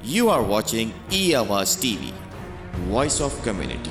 You are watching E-Awaaz TV, Voice of Community.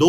2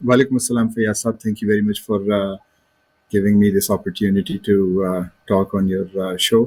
Walaikum assalam, Fayyaz Saab. Thank you very much for giving me this opportunity to talk on your show.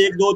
1, 2,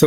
So,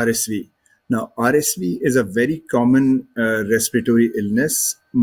RSV. Now, RSV is a very common respiratory illness,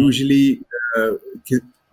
usually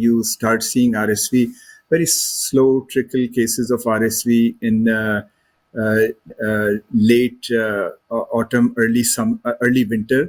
you start seeing RSV, very slow trickle cases of RSV in late autumn, early winter,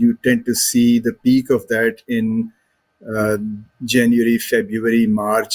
You tend to see the peak of that in January, February, March.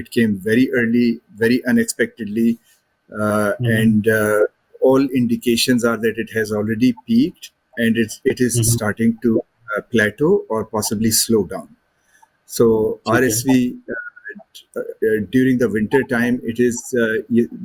it came very early, very unexpectedly, and all indications are that it has already peaked and it is starting to plateau or possibly slow down. So RSV during the winter time, it is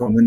common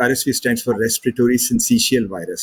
RSV stands for respiratory syncytial virus,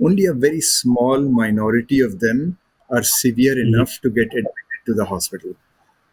only a very small minority of them are severe enough to get admitted to the hospital.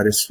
RSV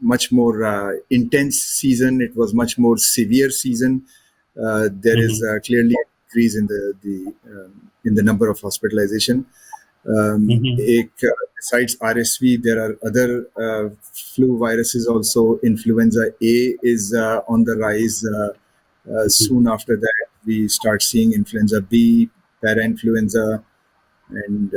much more intense season, it was much more severe season, there is clearly an increase in the number of hospitalization. Besides RSV, there are other flu viruses also. Influenza A is on the rise. Soon after that, we start seeing influenza B, parainfluenza, and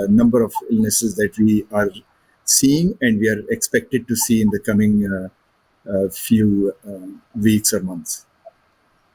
a number of illnesses that we are seeing and we are expected to see in the coming few weeks or months.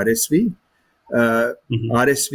RSV. RSV,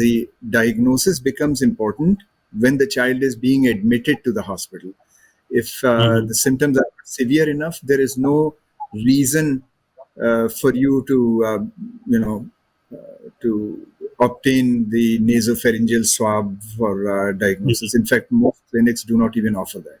the diagnosis becomes important when the child is being admitted to the hospital. If the symptoms are severe enough, there is no reason for you to to obtain the nasopharyngeal swab for diagnosis. In fact, most clinics do not even offer that.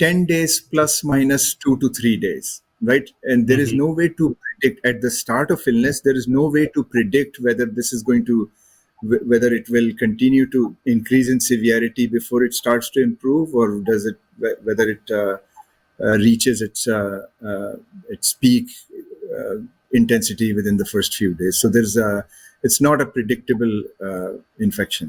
10 days plus minus 2 to 3 days, right? And there is no way to predict at the start of illness. There is no way to predict whether this is going to, whether it will continue to increase in severity before it starts to improve, or whether it reaches its peak intensity within the first few days. So it's not a predictable infection.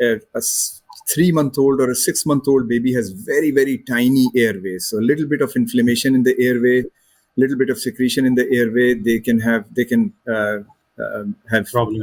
a 3-month-old or a 6-month-old baby has very, very tiny airways. So a little bit of inflammation in the airway, little bit of secretion in the airway, they can have problem.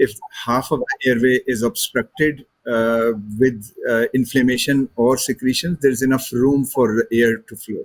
if half of the airway is obstructed with inflammation or secretion, there is enough room for the air to flow.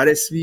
RSV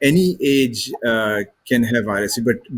Any age can have RSV, but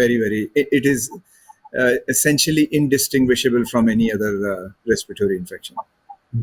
very it is essentially indistinguishable from any other respiratory infection.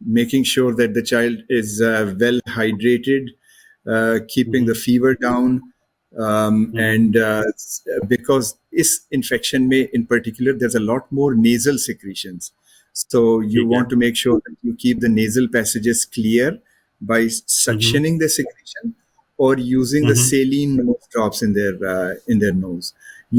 making sure that the child is well hydrated, keeping the fever down, and because is infection may in particular there's a lot more nasal secretions, so you want to make sure that you keep the nasal passages clear by suctioning the secretion or using the saline nose drops in their nose.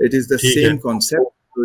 it is the same concept. So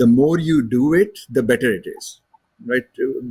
the more you do it the better it is, right?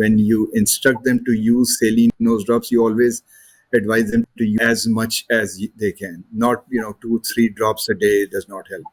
when you instruct them to use saline nose drops, you always advise them to use as much as they can, not 2-3 drops a day does not help.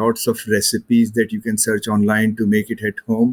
lots of recipes that you can search online to make it at home,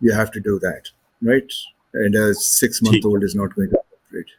you have to do that, right? And a 6-month-old is not going to operate.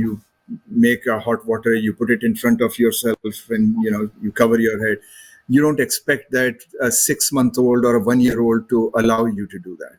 you make a hot water, you put it in front of yourself and you cover your head. You don't expect that a 6-month-old or a 1-year-old to allow you to do that,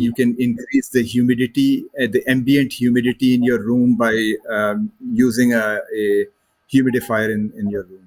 you can increase the humidity, the ambient humidity in your room by using a humidifier in your room.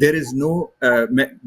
there is no.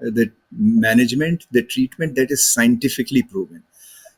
the management, the treatment that is scientifically proven.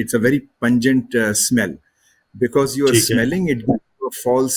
it's a very pungent smell, because you are smelling it gives you a false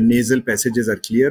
nasal passages are clear,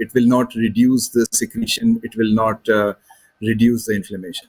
it will not reduce the secretion, it will not reduce the inflammation.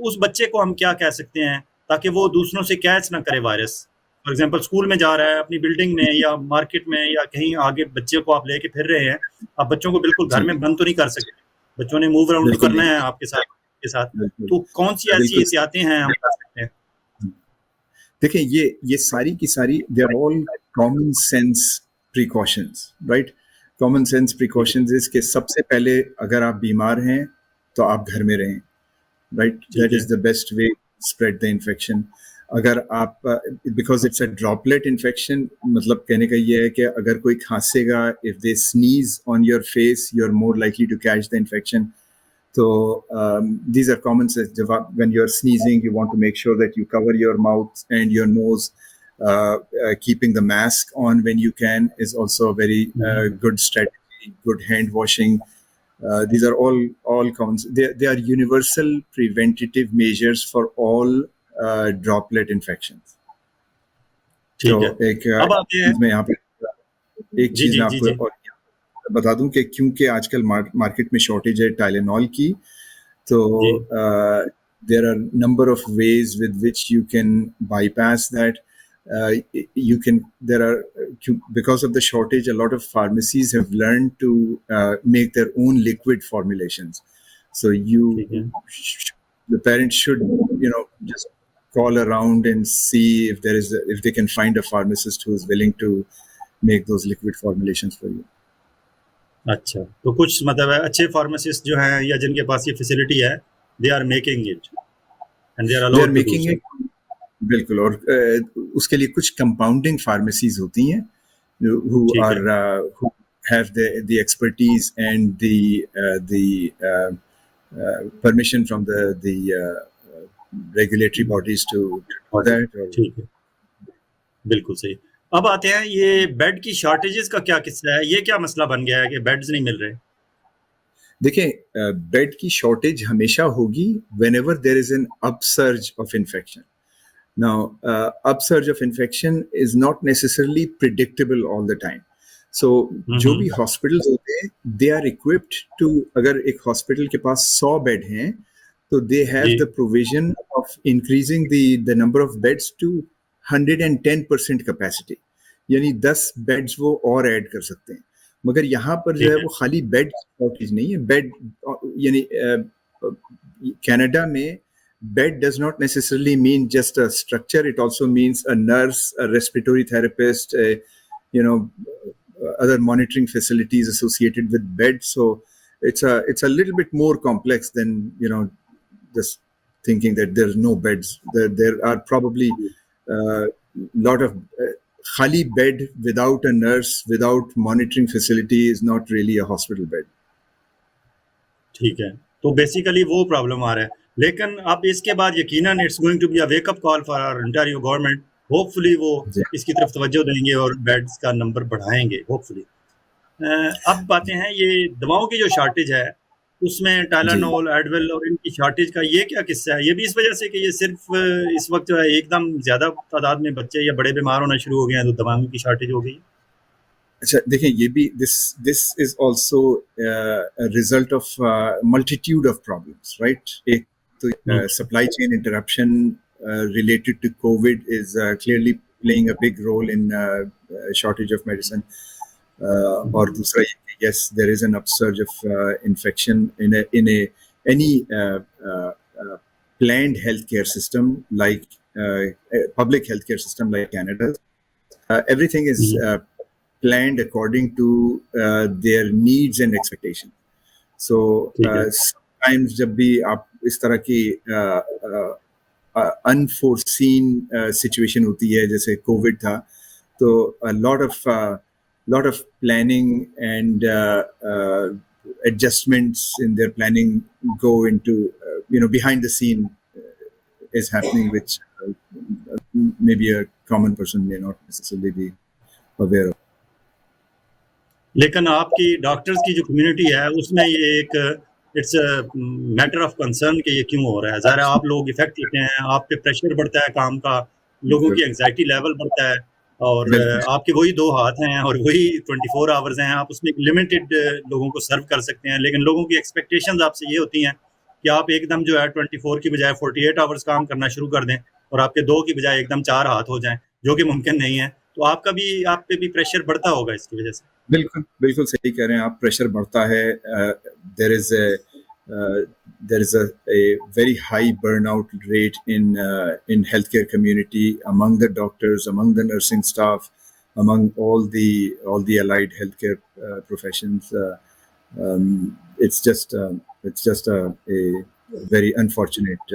تو اس بچے کو ہم کیا کہہ سکتے ہیں تاکہ وہ دوسروں سے کیچ نہ کرے وائرس؟ فار ایگزامپل اسکول میں جا رہا ہے, اپنی بلڈنگ میں یا مارکیٹ میں یا کہیں آگے بچے کو آپ لے کے پھر رہے ہیں, آپ بچوں کو بالکل گھر میں بند تو نہیں کر سکتے, بچوں نے موو اراؤنڈ تو کرنا ہے آپ کے ساتھ, تو کون سی ایسی احتیاطیں ہیں ہم کر سکتے ہیں؟ دیکھیں یہ ساری کی ساری they are all common sense precautions, right. Common sense precautions اس کہ سب سے پہلے اگر آپ بیمار ہیں تو آپ گھر میں رہیں, right. That is the best way spread the infection. اگر آپ because it's a droplet infection, مطلب کہنے کا یہ ہے کہ اگر کوئی کھانسے گا, if they sneeze on your face you are more likely to catch the infection. So these are common sense. When you're sneezing, you want to make sure that you cover your mouth and your nose. Keeping the mask on when you can is also a very good strategy. Good hand washing. These are all common. They are universal preventative measures for all droplet infections. ٹھیک ہے. اب آتے ہیں, میں یہاں پہ ایک چیز میں آپ کو بتا دوں کہ کیونکہ آج کل مارکیٹ میں شارٹیج ہے ٹائلینول کی, تو there are number of ways with which you can bypass that. You can, there are, because of the shortage, a lot of pharmacies have learned to make their own liquid formulations. So the parents should, just call around and see if they can find a pharmacist who is willing to make those liquid formulations for you. اچھا, تو کچھ مطلب اچھے pharmacist جو ہیں یا جن کے پاس یہ فیسلٹی ہے, they are making it and they are allowed to do so. بالکل. اور اس کے لیے کچھ کمپاؤنڈنگ فارمیسیز ہوتی ہیں who have the expertise and the permission from the regulatory bodies to do that. ٹھیک ہے, بالکل صحیح. اب آتے ہیں یہ بیڈ کی شارٹیجز کا کیا قصہ ہے, یہ کیا مسئلہ بن گیا ہے کہ بیڈز نہیں مل رہے؟ دیکھیں, بیڈ کی شارٹیج ہمیشہ ہوگی whenever there is an upsurge of infection. Now, upsurge of infection is not necessarily predictable all the time. So, جو بھی hospitals ہوتے ہیں, they are equipped to, اگر ایک hospital کے پاس 100 بیڈ ہیں, تو they have the provision of increasing the number of beds to 110% capacity. یعنی 10 بیڈز وہ اور ایڈ کر سکتے ہیں. مگر یہاں پر جو ہے وہ خالی بیڈ شارٹیج نہیں ہے. بیڈ یعنی کینیڈا میں bed does not necessarily mean just a structure. It also means a nurse, a respiratory therapist, other monitoring facilities associated with bed. So it's a little bit more complex than just thinking that there's no beds. There are probably lot of khali bed without a nurse, without monitoring facility is not really a hospital bed. ٹھیک ہے, تو basically وہ problem آ رہا ہے. لیکن اب اس کے بعد یقیناً it's going to be a wake up call for interior government. Hopefully وہ اس کی طرف توجہ دیں گے اور بیڈز کا نمبر بڑھائیں گے, ہوپ فلی. اب باتیں ہیں یہ دواؤں کی جو شارٹیج ہے, اس میں ٹائلینول, ایڈول اور ان کی شارٹیج کا یہ کیا قصہ ہے؟ یہ بھی اس وجہ سے کہ یہ صرف اس وقت جو ہے ایک دم زیادہ تعداد میں بچے یا بڑے بیمار ہونا شروع ہو گئے ہیں تو دواؤں کی شارٹیج ہو گئی. اچھا دیکھیں, یہ بھی this is also a result of multitude of problems, right? ایک تو supply chain interruption related to COVID is clearly playing a big role in shortage of medicine. اور دوسرا یہ کہ yes, there is an upsurge of infection in any planned healthcare system like public healthcare system like Canada. Everything is planned according to their needs and expectations. So sometimes جب بھی آپ اس طرح کی unforeseen situation ہوتی ہے جیسے Covid تھا, تو lot of planning and adjustments in their planning go into behind the scene is happening, which maybe a common person may not necessarily be aware of. لیکن آپ کی ڈاکٹرز کی جو کمیونٹی ہے اس میں یہ ایک اٹس میٹر آف کنسرن کہ یہ کیوں ہو رہا ہے. ظاہر آپ لوگ افیکٹ لیتے ہیں, آپ پہ پریشر بڑھتا ہے کام کا, لوگوں کی انگزائٹی لیول بڑھتا ہے, اور آپ کے وہی 2 ہاتھ ہیں اور وہی 24 آورز ہیں, آپ اس میں لمیٹڈ لوگوں کو سرو کر سکتے ہیں, لیکن لوگوں کی ایکسپیکٹیشنز آپ سے یہ ہوتی ہیں کہ آپ ایک دم جو ہے 24 کی بجائے 48 آورز کام کرنا شروع کر دیں اور آپ کے 2 کی بجائے ایک دم 4 ہاتھ ہو جائیں, جو کہ ممکن نہیں ہے. تو آپ پہ بھی پریشر بڑھتا ہوگا اس کی وجہ سے. بالکل صحیح کہہ رہے ہیں آپ, پریشر بڑھتا ہے. there is a very high burnout rate in healthcare community, among the doctors, among the nursing staff, among all the allied healthcare professions. It's just a very unfortunate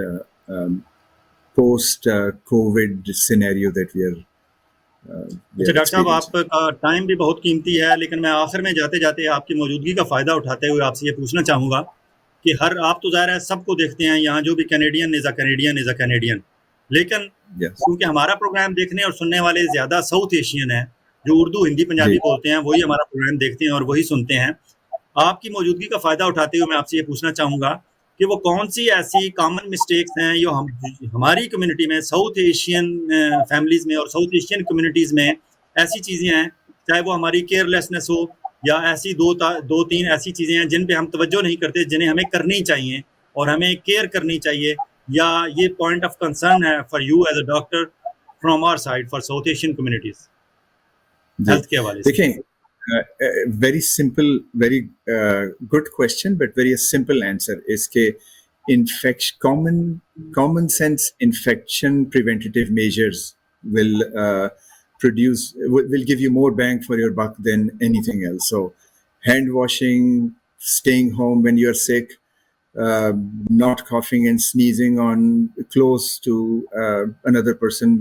post COVID scenario that we are doctor صاحب آپ کا time بھی بہت قیمتی ہے, لیکن میں آخر میں جاتے جاتے آپ کی موجودگی کا فائدہ اٹھاتے ہوئے آپ سے یہ پوچھنا چاہوں گا کہ آپ تو ظاہر ہے سب کو دیکھتے ہیں یہاں, جو بھی کینیڈین از اے کینیڈین, لیکن کیونکہ ہمارا پروگرام دیکھنے اور سننے والے زیادہ ساؤتھ ایشین ہیں, جو اردو ہندی پنجابی بولتے ہیں, وہی ہمارا پروگرام دیکھتے ہیں اور وہی سنتے ہیں. آپ کی موجودگی کا فائدہ اٹھاتے ہوئے میں آپ سے یہ پوچھنا چاہوں گا کہ وہ کون سی ایسی کامن مسٹیکس ہیں جو ہماری کمیونٹی میں, ساؤتھ ایشین فیملیز میں اور ساؤتھ ایشین کمیونٹیز میں ایسی چیزیں ہیں, چاہے وہ ہماری کیئر لیسنس ہو یا ایسی دو تین ایسی چیزیں ہیں جن پہ ہم توجہ نہیں کرتے, جنہیں ہمیں کرنی چاہیے اور ہمیں کیئر کرنی چاہیے, یا یہ پوائنٹ آف کنسرن ہے for you as a doctor from our side for South Asian communities health کے حوالے سے. دیکھیں, very simple, very good question, but very simple answer is کہ common sense infection preventative measures will give you more bang for your buck than anything else. So hand washing, staying home when you're sick, not coughing and sneezing on close to another person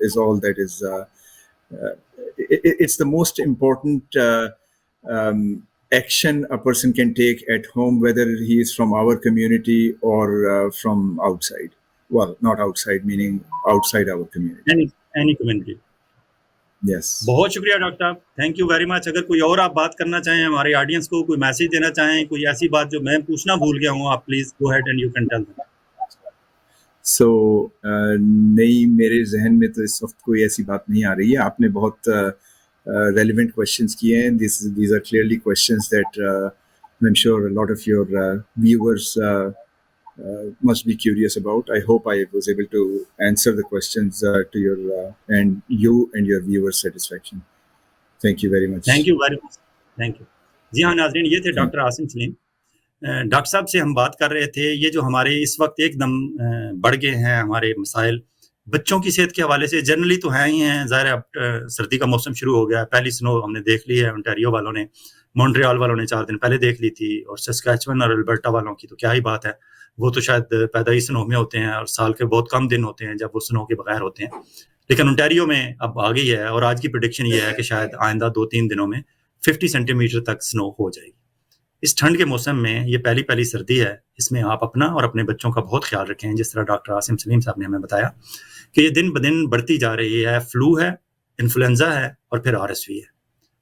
is all that is it's the most important action a person can take at home, whether he is from our community or from outside. Well, not outside, meaning outside our community. Any community. Yes. بہت شکریہ doctor صاحب, thank you very much. اگر کوئی اور آپ بات کرنا چاہیں ہمارے آڈینس کو, کوئی میسج دینا چاہیں, کوئی ایسی بات جو میں پوچھنا بھول گیا ہوں, آپ please go ahead and you can tell them. So نہیں, میرے ذہن میں تو اس وقت کوئی ایسی بات نہیں آ رہی ہے. آپ نے بہت relevant questions kiye hain. These are clearly questions that I'm sure a lot of your viewers must be curious about. I hope I was able to answer the questions to your and your viewers' satisfaction. Thank you very much. Thank you very much. Thank you. جی ہاں ناظرین, یہ تھے doctor Asim Saleem. Doctor صاحب سے ہم بات کر رہے تھے, یہ جو ہمارے اس وقت ایک دم بڑھ گئے ہیں ہمارے مسائل بچوں کی صحت کے حوالے سے, جنرلی تو ہیں ہی ہیں, ظاہر اب سردی کا موسم شروع ہو گیا, پہلی سنو ہم نے دیکھ لی ہے, انٹیریو والوں نے, مونٹریال والوں نے 4 دن پہلے دیکھ لی تھی, اور سسکیچون اور البرٹا والوں کی تو کیا ہی بات ہے, وہ تو شاید پیدائشی سنو میں ہوتے ہیں اور سال کے بہت کم دن ہوتے ہیں جب وہ سنو کے بغیر ہوتے ہیں, لیکن انٹیریو میں اب آ گئی ہے, اور آج کی پریڈکشن یہ ہے کہ شاید آئندہ 2-3 دنوں میں 50 سینٹی میٹر تک سنو ہو جائے گی. اس ٹھنڈ کے موسم میں یہ پہلی سردی ہے, اس میں آپ اپنا اور اپنے بچوں کا بہت خیال رکھیں, جس طرح ڈاکٹر عاصم سلیم صاحب نے ہمیں بتایا کہ یہ دن بدن بڑھتی جا رہی ہے. فلو ہے, انفلوئنزا ہے, اور پھر RSV ہے.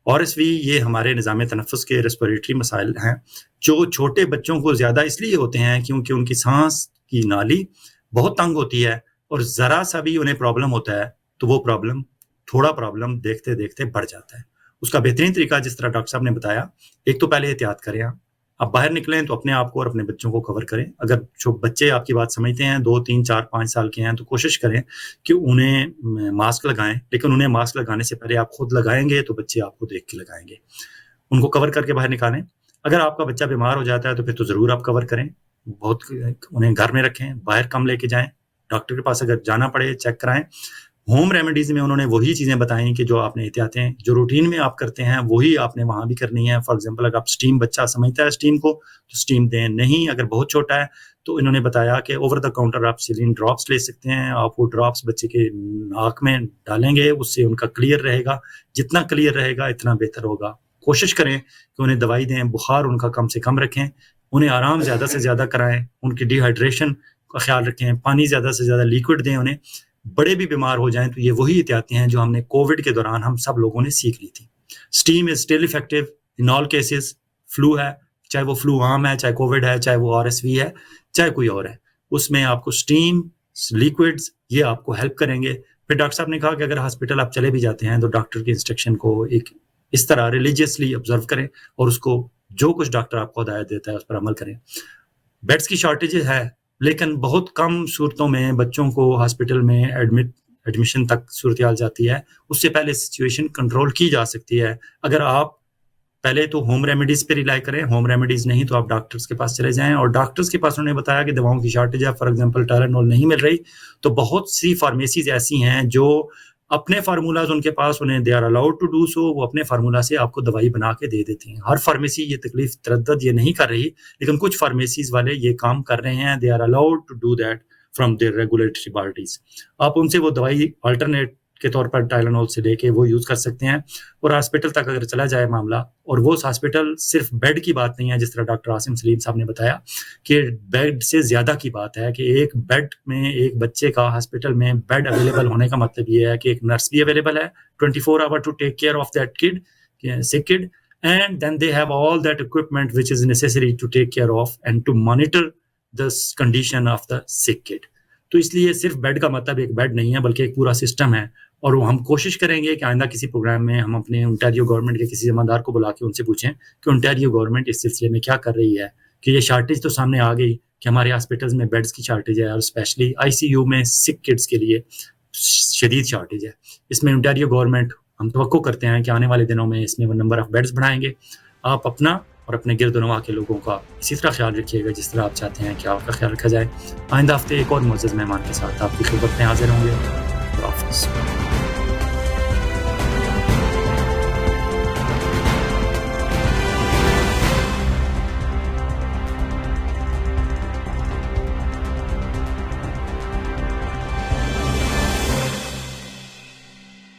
RSV یہ ہمارے نظام تنفس کے ریسپیریٹری مسائل ہیں جو چھوٹے بچوں کو زیادہ اس لیے ہوتے ہیں کیونکہ ان کی سانس کی نالی بہت تنگ ہوتی ہے, اور ذرا سا بھی انہیں پرابلم ہوتا ہے تو وہ تھوڑا پرابلم دیکھتے دیکھتے بڑھ جاتا ہے. اس کا بہترین طریقہ جس طرح ڈاکٹر صاحب نے بتایا, ایک تو پہلے احتیاط کریں, آپ باہر نکلیں تو اپنے آپ کو اور اپنے بچوں کو کور کریں. اگر جو بچے آپ کی بات سمجھتے ہیں 2, 3, 4, 5 سال کے ہیں تو کوشش کریں کہ انہیں ماسک لگائیں, لیکن انہیں ماسک لگانے سے پہلے آپ خود لگائیں گے تو بچے آپ کو دیکھ کے لگائیں گے. ان کو کور کر کے باہر نکالیں. اگر آپ کا بچہ بیمار ہو جاتا ہے تو پھر تو ضرور آپ کور کریں, انہیں گھر میں رکھیں, باہر کم لے کے جائیں, ڈاکٹر کے پاس اگر جانا پڑے چیک کرائیں. ہوم ریمیڈیز میں انہوں نے وہی چیزیں بتائیں کہ جو آپ نے احتیاطیں جو روٹین میں آپ کرتے ہیں وہی آپ نے وہاں بھی کرنی ہے. فار ایگزامپل اگر آپ اسٹیم, بچہ سمجھتا ہے اسٹیم کو تو اسٹیم دیں نہیں, اگر بہت چھوٹا ہے تو انہوں نے بتایا کہ اوور دا کاؤنٹر آپ سیلین ڈراپس لے سکتے ہیں, آپ وہ ڈراپس بچے کے ناک میں ڈالیں گے, اس سے ان کا کلیئر رہے گا, جتنا کلیئر رہے گا اتنا بہتر ہوگا. کوشش کریں کہ انہیں دوائی دیں, بخار ان کا کم سے کم رکھیں, انہیں آرام زیادہ سے زیادہ کرائیں, ان کی ڈی ہائیڈریشن کا خیال رکھیں, پانی زیادہ سے زیادہ لیکوڈ دیں انہیں. بڑے بھی بیمار ہو جائیں تو یہ وہی احتیاطیں ہیں جو ہم نے کووڈ کے دوران ہم سب لوگوں نے سیکھ لی تھی. Steam is still effective in all cases. Flu ہے, چاہے وہ فلو عام ہے, چاہے کووڈ ہے, چاہے وہ RSV ہے, چاہے کوئی اور ہے, اس میں آپ کو اسٹیم لیکوڈز یہ آپ کو ہیلپ کریں گے. پھر ڈاکٹر صاحب نے کہا کہ اگر ہاسپٹل آپ چلے بھی جاتے ہیں تو ڈاکٹر کی انسٹرکشن کو ایک اس طرح ریلیجیسلی آبزرو کریں اور اس کو جو کچھ ڈاکٹر آپ کو ہدایت دیتا ہے اس پر عمل کریں. بیڈس کی شارٹیج ہے، لیکن بہت کم صورتوں میں بچوں کو ہاسپٹل میں ایڈمیشن تک صورتحال جاتی ہے. اس سے پہلے سچویشن کنٹرول کی جا سکتی ہے اگر آپ پہلے تو ہوم ریمیڈیز پہ ریلائی کریں. ہوم ریمیڈیز نہیں تو آپ ڈاکٹرز کے پاس چلے جائیں، اور ڈاکٹرز کے پاس انہوں نے بتایا کہ دواؤں کی شارٹیج ہے، فار ایگزامپل ٹائلینول نہیں مل رہی، تو بہت سی فارمیسیز ایسی ہیں جو اپنے فارمولاز ان کے پاس، انہیں they are allowed to do so, وہ اپنے فارمولا سے آپ کو دوائی بنا کے دے دیتے ہیں. ہر فارمیسی یہ تکلیف تردد یہ نہیں کر رہی، لیکن کچھ فارمیسیز والے یہ کام کر رہے ہیں. They are allowed to do that from their regulatory bodies. آپ ان سے وہ دوائی آلٹرنیٹ کے طور پر ٹائلینول سے لے کے وہ یوز کر سکتے ہیں. اور ہاسپٹل تک اگر چلا جائے معاملہ، اور وہ ہاسپٹل صرف بیڈ کی بات نہیں ہے، جس طرح ڈاکٹر عاصم سلیم صاحب نے بتایا کہ بیڈ سے زیادہ کی بات ہے کہ ایک بیڈ میں ایک بچے کا ہاسپٹل میں بیڈ اویلیبل ہونے کا مطلب یہ ہے کہ ایک نرس بھی اویلیبل ہے 24 hour to take care of that kid, sick kid, and then they have all that equipment which is necessary to take care of and to monitor the condition of the sick kid. تو اس لیے صرف bed کا مطلب ایک bed نہیں ہے، بلکہ ایک پورا سسٹم ہے. اور ہم کوشش کریں گے کہ آئندہ کسی پروگرام میں ہم اپنے انٹیریو گورنمنٹ کے کسی ذمہ دار کو بلا کے ان سے پوچھیں کہ انٹیریو گورنمنٹ اس سلسلے میں کیا کر رہی ہے، کہ یہ شارٹیج تو سامنے آ گئی کہ ہمارے ہاسپٹلز میں بیڈز کی شارٹیج ہے، اور اسپیشلی آئی سی یو میں سک کڈس کے لیے شدید شارٹیج ہے. اس میں انٹیریو گورنمنٹ، ہم توقع کرتے ہیں کہ آنے والے دنوں میں اس میں وہ نمبر آف بیڈز بڑھائیں گے. آپ اپنا اور اپنے گرد و نواح کے لوگوں کا اسی طرح خیال رکھیے گا جس طرح آپ چاہتے ہیں کہ آپ کا خیال رکھا جائے. آئندہ ہفتے ایک اور معزز مہمان کے ساتھ آپ کی خدمت میں حاضر ہوں گے. اللہ حافظ.